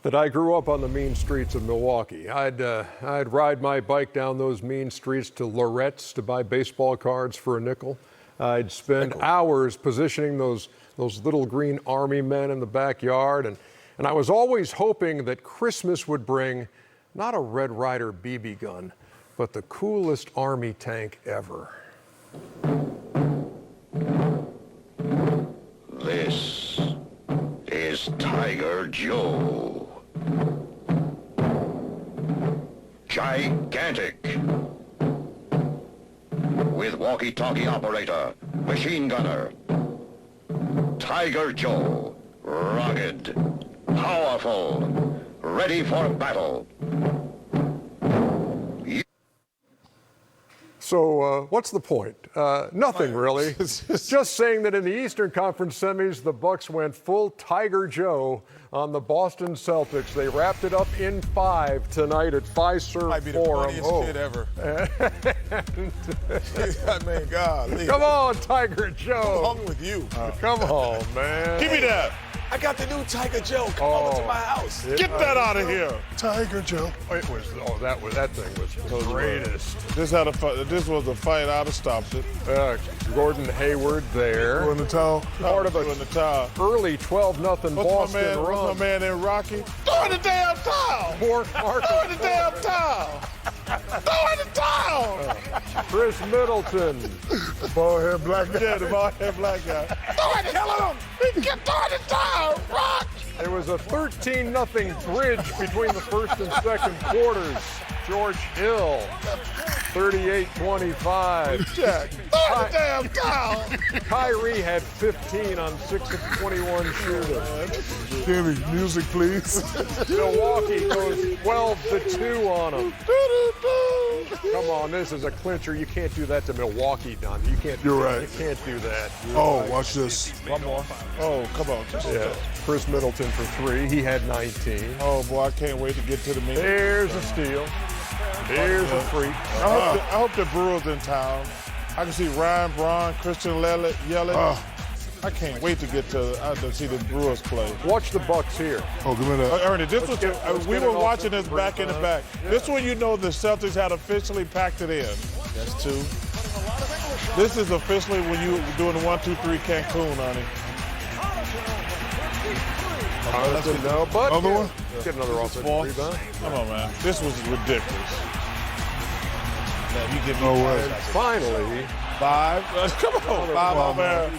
That I grew up on the mean streets of Milwaukee. I'd ride my bike down those mean streets to Lorette's to buy baseball cards for a nickel. I'd spend hours positioning those little green army men in the backyard, and I was always hoping that Christmas would bring not a Red Ryder BB gun, but the coolest army tank ever. This is Tiger Joe. Gigantic. With walkie-talkie operator, machine gunner. Tiger Joe. Rugged. Powerful. Ready for battle. So what's the point? Nothing really. Just saying that in the Eastern Conference semis, the Bucks went full Tiger Joe on the Boston Celtics. They wrapped it up in 5 tonight at Fiserv Might be the Forum. funniest kid ever. I mean, God. Come on, Tiger Joe. What's wrong with you? Come on, man. Give me that. I got the new Tiger Joe. Come over to my house. Get that out of here. Tiger Joe. That thing was the greatest. This was a fight. I'd have stopped it. Gordon Hayward there. Throw in the towel. Part of in the towel. early 12-0 Boston run. What's my man in Rocky? Throw in the damn towel. Throw in the damn towel. Throw in the towel. Chris Middleton. Bald-head black guy. Yeah, the bald-head black guy. Throw it, killing him. Throw in the towel. Rock. It was a 13-0 bridge between the first and second quarters. George Hill, 38-25. Jack, throw in the damn towel. Kyrie had 15 on 6 of 21 shooting. Jimmy, music, please. Milwaukee goes 12-2 on them. Come on, this is a clincher. You can't do that to Milwaukee, Don. You can't. You're right. You can't do that. Oh, watch this. One more. Oh, come on. Yeah. Chris Middleton for 3. He had 19. Oh, boy, I can't wait to get to the meeting. There's a steal. There's a freak. I hope the Brewers in town. I can see Ryan Braun, Christian Yelich. I can't wait to get to see the Brewers play. Watch the Bucks here. Oh, give me that. Ernie, we were watching this back in the back. This one, you know, the Celtics had officially packed it in. That's 2. This is officially when you were doing the 1, 2, 3 Cancun, honey. No, but Another one? get another offensive rebound. Come on, man. This was ridiculous. Man, you give me No way. And finally, 5. Come on, 5 out there.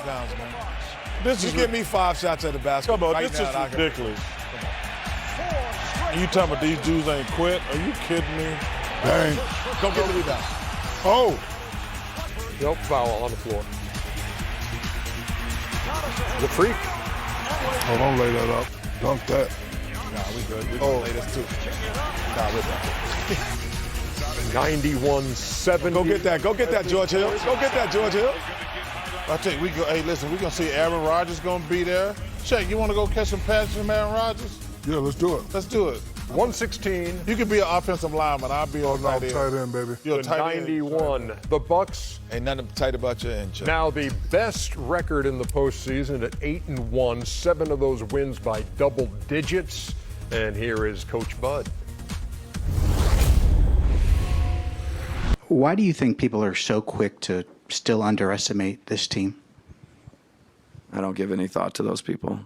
This You is give me 5 shots at the basket. Come on, right this now, is and I can- ridiculous. And you talking about these dudes ain't quit? Are you kidding me? Dang. Go get the rebound. Oh. nope, foul on the floor. The freak. Oh, don't lay that up. Dunk that. Nah, we good. We can play this too. Nah, we're done. 91-70. Go get that. Go get that, George Hill. Go get that, George Hill. I tell you, hey, listen, we're going to see Aaron Rodgers going to be there. Shaq, you want to go catch some passes from Aaron Rodgers? Yeah, let's do it. Let's do it. 116. You can be an offensive lineman. I'll be on No, tight end. tight end, baby. You're a to tight end. 91. The Bucks Ain't nothing tight about your inch. now the best record in the postseason at 8-1. 7 of those wins by double digits. And here is Coach Bud. Why do you think people are so quick to still underestimate this team? I don't give any thought to those people.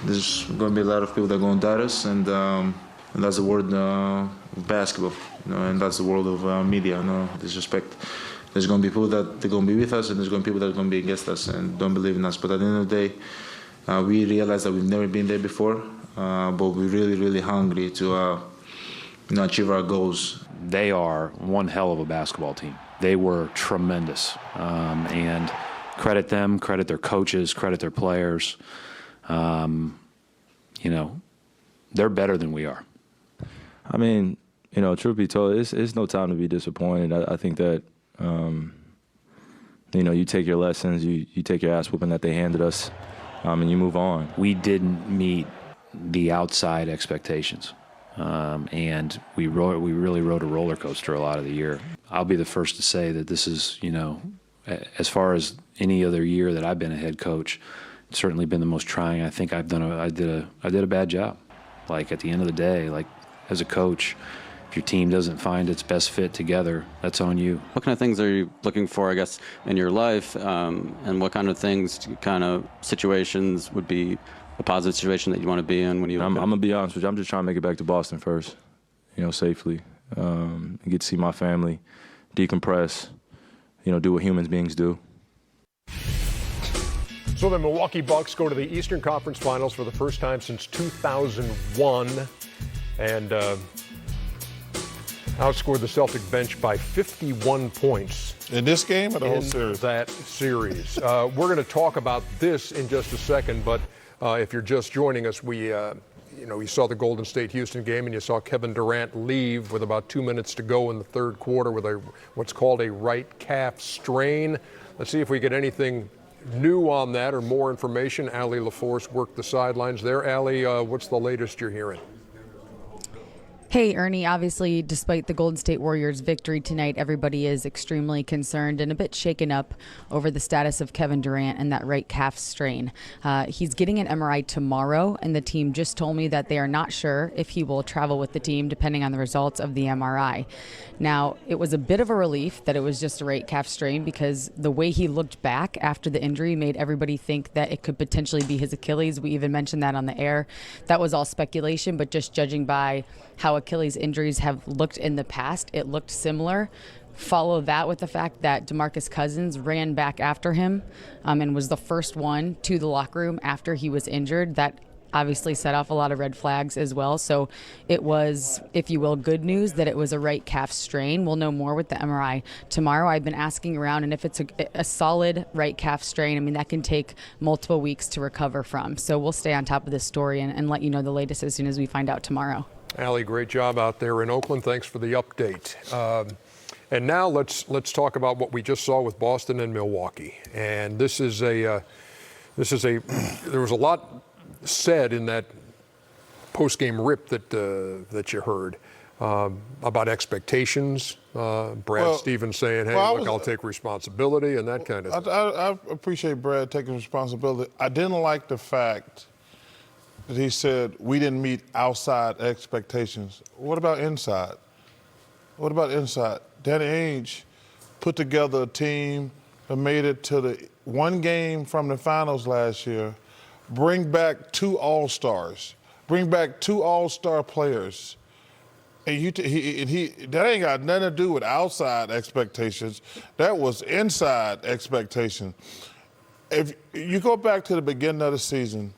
There's going to be a lot of people that are going to doubt us, and that's the world of basketball, and that's the world of media. No disrespect. There's going to be people that they're going to be with us, and there's going to be people that are going to be against us and don't believe in us. But at the end of the day, we realize that we've never been there before, but we're really, really hungry to achieve our goals. They are one hell of a basketball team. They were tremendous, and credit them, credit their coaches, credit their players. They're better than we are. I mean, truth be told, it's no time to be disappointed. I think that, you take your lessons, you take your ass whooping that they handed us, and you move on. We didn't meet the outside expectations, and we really rode a roller coaster a lot of the year. I'll be the first to say that this is, as far as any other year that I've been a head coach, it's certainly been the most trying. I think I did a bad job. Like, at the end of the day, like, as a coach, if your team doesn't find its best fit together, that's on you. What kind of things are you looking for, I guess, in your life, and what kind of things, kind of situations would be a positive situation that you want to be in when you? I'm gonna be honest with you. I'm just trying to make it back to Boston first, safely, and get to see my family, decompress, do what human beings do. So the Milwaukee Bucks go to the Eastern Conference Finals for the first time since 2001, and outscored the Celtic bench by 51 points. In this game or the whole in series? That series. We're going to talk about this in just a second, but if you're just joining us, you saw the Golden State-Houston game, and you saw Kevin Durant leave with about 2 minutes to go in the third quarter with what's called a right calf strain. Let's see if we get anything new on that or more information. Allie LaForce worked the sidelines there. Allie, what's the latest you're hearing? Hey, Ernie, obviously, despite the Golden State Warriors' victory tonight, everybody is extremely concerned and a bit shaken up over the status of Kevin Durant and that right calf strain. He's getting an MRI tomorrow, and the team just told me that they are not sure if he will travel with the team, depending on the results of the MRI. Now, it was a bit of a relief that it was just a right calf strain, because the way he looked back after the injury made everybody think that it could potentially be his Achilles. We even mentioned that on the air. That was all speculation, but just judging by how Achilles injuries have looked in the past, it looked similar. Follow that with the fact that DeMarcus Cousins ran back after him and was the first one to the locker room after he was injured. That obviously set off a lot of red flags as well. So it was, if you will, good news that it was a right calf strain. We'll know more with the MRI tomorrow. I've been asking around, and if it's a solid right calf strain, I mean, that can take multiple weeks to recover from. So we'll stay on top of this story and let you know the latest as soon as we find out tomorrow. Allie, great job out there in Oakland. Thanks for the update. And now let's talk about what we just saw with Boston and Milwaukee. And there was a lot said in that post-game rip that you heard about expectations. Brad Stevens saying, "Hey, I'll take responsibility," and that kind of thing. I appreciate Brad taking responsibility. I didn't like the fact that he said we didn't meet outside expectations. What about inside? What about inside? Danny Ainge put together a team that made it to the one game from the finals last year, bring back 2 All-Stars, bring back 2 All-Star players. And that ain't got nothing to do with outside expectations. That was inside expectation. If you go back to the beginning of the season,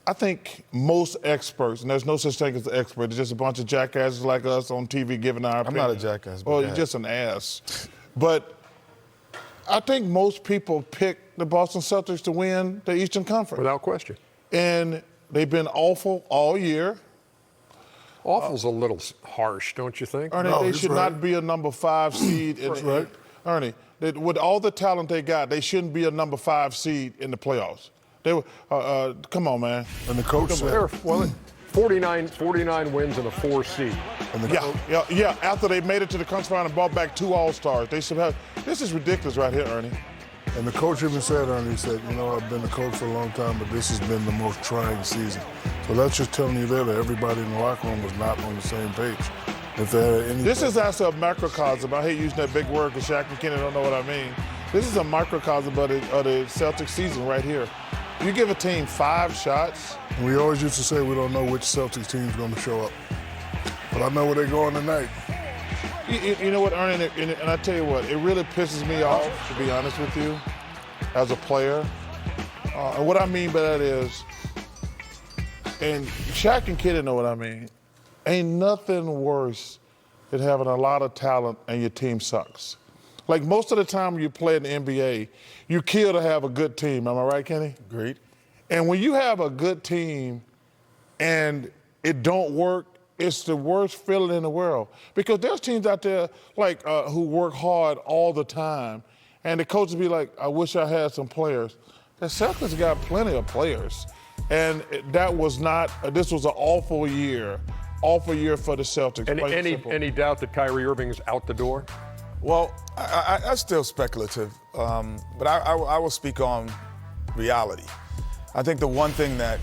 I think most experts, and there's no such thing as an expert, it's just a bunch of jackasses like us on TV giving our opinion. I'm not a jackass. Well, you're just an ass. But I think most people pick the Boston Celtics to win the Eastern Conference. Without question. And they've been awful all year. Awful's a little harsh, don't you think? Ernie, they should not be a number 5 seed. Right. Ernie, with all the talent they got, they shouldn't be a number 5 seed in the playoffs. They were, come on, man. And the coach said, 49 wins and a 4 seed. Yeah. After they made it to the conference final and brought back 2 All-Stars, they should have. This is ridiculous right here, Ernie. and the coach even said, Ernie, he said, I've been a coach for a long time, but this has been the most trying season. So that's just telling you there that everybody in the locker room was not on the same page. If they had anything. This is also a microcosm. I hate using that big word because Shaq and Kenny don't know what I mean. This is a microcosm of the Celtics season right here. You give a team 5 shots. We always used to say we don't know which Celtics team's going to show up. But I know where they're going tonight. You know what, Ernie, and I tell you what, it really pisses me off, to be honest with you, as a player. And what I mean by that is, and Shaq and Kenny know what I mean, ain't nothing worse than having a lot of talent and your team sucks. Like most of the time when you play in the NBA, you kill to have a good team. Am I right, Kenny? Agreed. And when you have a good team and it don't work, it's the worst feeling in the world. Because there's teams out there like who work hard all the time, and the coach will be like, I wish I had some players. The Celtics got plenty of players. And that was not, this was an awful year for the Celtics. Any doubt that Kyrie Irving is out the door? Well, that's still speculative, but I will speak on reality. I think the one thing that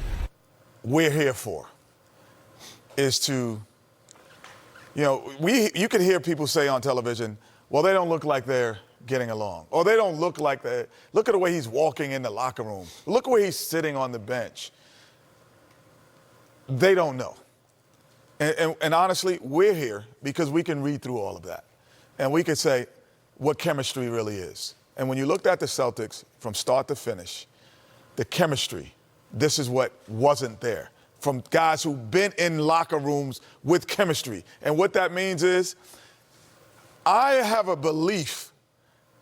we're here for is to, you could hear people say on television, well, they don't look like they're getting along. Or they don't look like look at the way he's walking in the locker room. Look at where he's sitting on the bench. They don't know. And honestly, we're here because we can read through all of that. And we can say what chemistry really is. And when you looked at the Celtics from start to finish, the chemistry, this is what wasn't there. From guys who've been in locker rooms with chemistry. And what that means is, I have a belief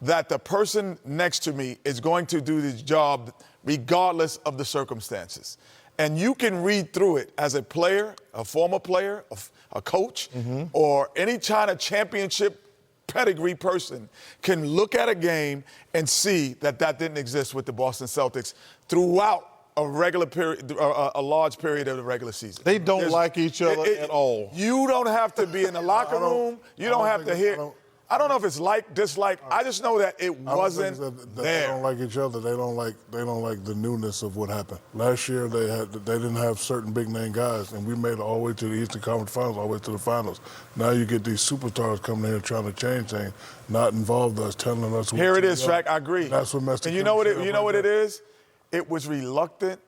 that the person next to me is going to do this job regardless of the circumstances. And you can read through it as a player, a former player, a coach, or any kind of championship pedigree person can look at a game and see that didn't exist with the Boston Celtics throughout a regular period, a large period of the regular season. They don't like each other at all. You don't have to be in the locker room. You don't have to hear. I don't know if it's like, dislike. I just know that it wasn't that there. They don't like each other. They don't like the newness of what happened. Last year they didn't have certain big name guys, and we made it all the way to the Eastern Conference Finals, all the way to the finals. Now you get these superstars coming in trying to change things, not involved us, telling us. Here it is, Shaq. I agree. That's what messed. And you know what it is? It was reluctant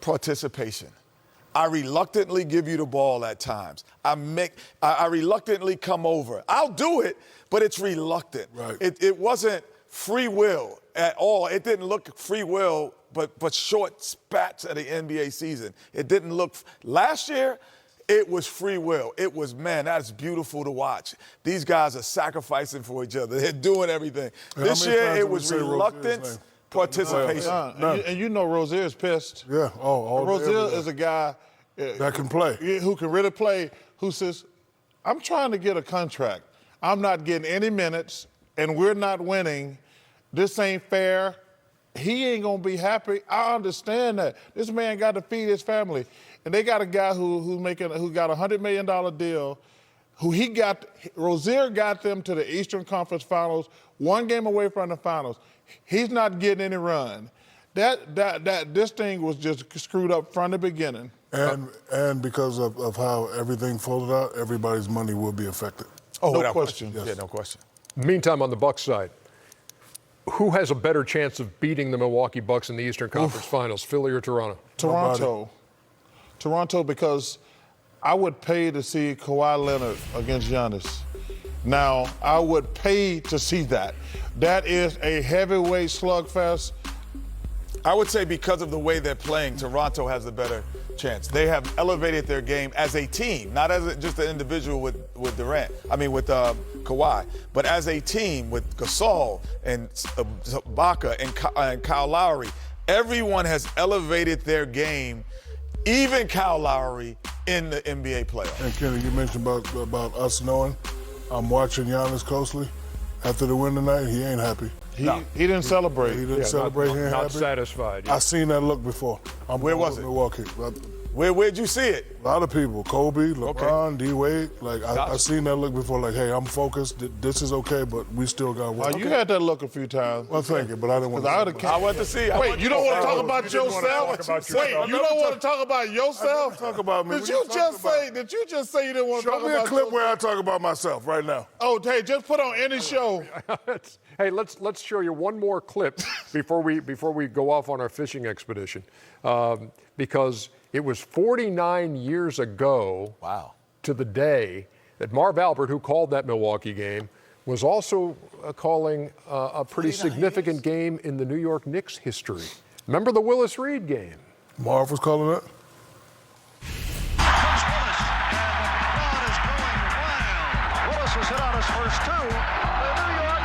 participation. I reluctantly give you the ball at times. I reluctantly come over. I'll do it, but it's reluctant. Right. It wasn't free will at all. It didn't look free will, but short spats of the NBA season. It didn't look. Last year, it was free will. It was, man, that's beautiful to watch. These guys are sacrificing for each other. They're doing everything. This year, it was reluctant participation. And you know Rozier's pissed. Yeah. Rozier is a guy that can play. Who can really play, who says, I'm trying to get a contract. I'm not getting any minutes, and we're not winning. This ain't fair. He ain't going to be happy. I understand that. This man got to feed his family. And they got a guy who got a $100 million deal, Rozier got them to the Eastern Conference Finals, one game away from the finals. He's not getting any run. This thing was just screwed up from the beginning. And because of how everything folded out, everybody's money will be affected. Oh, no without question. Yes. Yeah, no question. Meantime, on the Bucks side, who has a better chance of beating the Milwaukee Bucks in the Eastern Conference Finals, Philly or Toronto? Toronto, because I would pay to see Kawhi Leonard against Giannis. Now, I would pay to see that. That is a heavyweight slugfest. I would say because of the way they're playing, Toronto has the better chance. They have elevated their game as a team, not as just an individual with Kawhi, but as a team with Gasol and Ibaka and Kyle Lowry. Everyone has elevated their game, even Kyle Lowry in the NBA playoffs. And Kenny, you mentioned about us knowing. I'm watching Giannis closely. After the win tonight, he ain't happy. He didn't celebrate. He didn't celebrate. He ain't not happy. satisfied. Yeah. I seen that look before. Where was it? Milwaukee. Where'd you see it? A lot of people. Kobe, LeBron, D-Wade. I seen that look before. Like, hey, I'm focused. This is okay, but we still got work. You had that look a few times. Well, thank you, but I didn't want to. I want to see. Wait, you don't want to talk about yourself? Wait, you don't want to talk about yourself? Talk about me. Did you just say you didn't want to talk about yourself? Show me a clip where I talk about myself right now. Oh, hey, just put on any show. Hey, let's show you one more clip before we go off on our fishing expedition, because it was 49 years ago to the day that Marv Albert, who called that Milwaukee game, was also calling a pretty significant game in the New York Knicks history. Remember the Willis Reed game? Marv was calling it. Comes Willis, and the crowd is going wild. Willis has hit on his first two. The New York